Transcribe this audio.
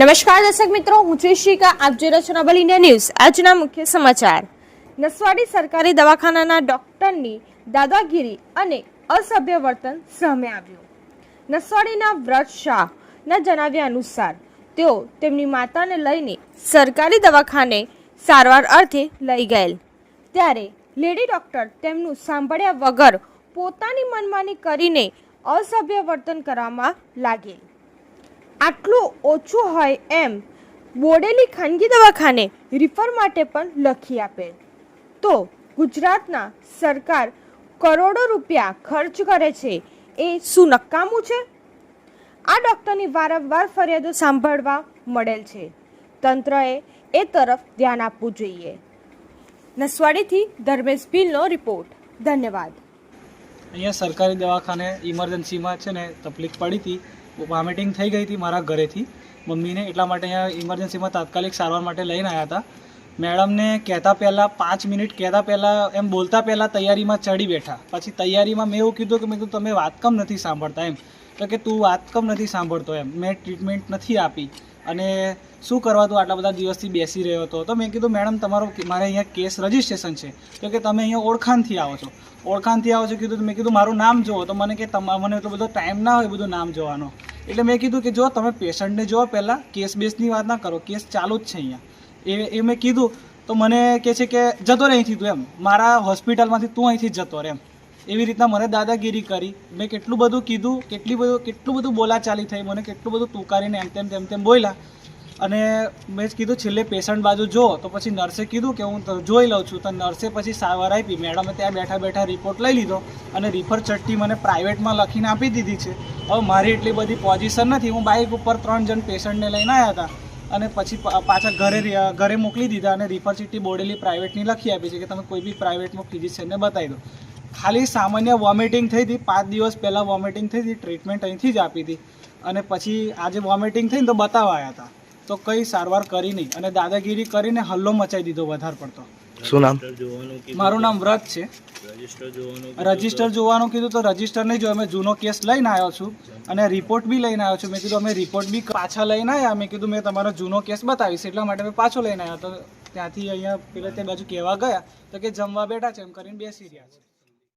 નમસ્કાર દર્શક મિત્રો, હું શ્રીશિકા, આપ જોઈ રહ્યા છો નવલ ઇન્ડિયા ન્યૂઝ। આજના મુખ્ય સમાચાર। નસવાડી સરકારી દવાખાનાના ડોક્ટરની દાદાગીરી અને અસભ્ય વર્તન સામે આવ્યું। નસવાડીના વ્રત શાહના જણાવ્યા અનુસાર તેઓ તેમની માતાને લઈને સરકારી દવાખાને સારવાર અર્થે લઈ ગયેલ, ત્યારે લેડી ડોક્ટર તેમનું સાંભળ્યા વગર પોતાની મનમાની કરીને અસભ્ય વર્તન કરવામાં લાગેલ। આટલું ઓછું હોય એમ બોડેલી ખાનગી દવાખાને રિફર માટે પણ લખી આપેલ, તો ગુજરાતના સરકાર કરોડો રૂપિયા ખર્ચ કરે છે એ શું નકામું છે? આ ડૉક્ટરની વારંવાર ફરિયાદો સાંભળવા મળેલ છે। તંત્રએ એ તરફ ધ્યાન આપવું જોઈએ। નસવાડીથી ધર્મેશ ભીલનો રિપોર્ટ। ધન્યવાદ। અહીંયા સરકારી દવાખાને ઇમરજન્સીમાં છે ને તકલીફ પડી હતી, વોમિટિંગ થઈ ગઈ હતી મારા ઘરેથી મમ્મીને, એટલા માટે અહીંયા ઇમરજન્સીમાં તાત્કાલિક સારવાર માટે લઈને આવ્યા હતા। મેડમને કહેતા પહેલાં 5 મિનિટ કહેતા પહેલાં એમ બોલતા પહેલાં તૈયારીમાં ચડી બેઠા। પછી તૈયારીમાં મેં એવું કીધું કે મેં કીધું તમે વાત કેમ નથી સાંભળતા એમ, તો કે તું વાત કેમ નથી સાંભળતો એમ, મેં ટ્રીટમેન્ટ નથી આપી અને શું કરવા તું આટલા બધા દિવસથી બેસી રહ્યો હતો? તો મેં કીધું મેડમ તમારો મારે અહીંયા કેસ રજિસ્ટ્રેશન છે, તો કે તમે અહીંયા ઓળખાણથી આવો છો કીધું। મેં કીધું મારું નામ જુઓ, તો મને કે મને એટલો બધો ટાઈમ ના હોય બધું નામ જોવાનો, એટલે મેં કીધું કે જો તમે પેશન્ટને જુઓ, પહેલાં કેસ બેસની વાત ના કરો, કેસ ચાલુ જ છે અહીંયા એ મેં કીધું। તો મને કહે છે કે જતો રહે અહીંથી તું એમ, મારા હોસ્પિટલમાંથી તું અહીંથી જતો રહે એમ, એવી રીતના મને દાદાગીરી કરી। મેં કેટલું બધું કીધું, કેટલું બધું બોલાચાલી થઈ, મને કેટલું બધું તુકારીને એમ તેમ બોલ્યા, અને મેં જ કીધું છેલ્લે પેશન્ટ બાજુ જો, તો પછી નર્સે કીધું કે હું જોઈ લઉં છું, તો નર્સે પછી સારવાર આપી। મેડમે ત્યાં બેઠા રિપોર્ટ લઈ લીધો અને રિફર ચટ્ટી મને પ્રાઇવેટમાં લખીને આપી દીધી છે। હવે મારી એટલી બધી પોઝિશન નથી, હું બાઇક ઉપર 3 જણ પેશન્ટને લઈને આવ્યા હતા અને પછી પાછા ઘરે મોકલી દીધા અને રિફર ચિઠ્ઠી બોડેલી પ્રાઇવેટની લખી આપી છે કે તમે કોઈ બી પ્રાઇવેટમાં ફિઝિશિયનને બતાવી દો। ખાલી સામાન્ય વોમિટિંગ થઈ હતી, 5 દિવસ પહેલાં વોમિટિંગ થઈ હતી, ટ્રીટમેન્ટ અહીંથી જ આપી હતી અને પછી આજે વોમિટિંગ થઈને તો બતાવવા આવ્યા હતા, તો કંઈ સારવાર કરી નહીં અને દાદાગીરી કરીને હલ્લો મચાવી દીધો વધારે પડતો। શું નામ? મારું નામ વ્રત છે। રજિસ્ટર જોવાનું કીધું તો રજિસ્ટર નહીં જોયું, મેં જૂનો કેસ લઈને આવ્યો છું અને રિપોર્ટ બી લઈને આવ્યો છું। મેં કીધું અમે રિપોર્ટ બી પાછા લઈને આવ્યા, મેં કીધું મેં તમારો જૂનો કેસ બતાવીશ, એટલા માટે મેં પાછો લઈને આવ્યો। તો ત્યાંથી અહીંયા પેલા તે બાજુ કહેવા ગયા તો કે જમવા બેઠા છે એમ કરીને બેસી રહ્યા છે।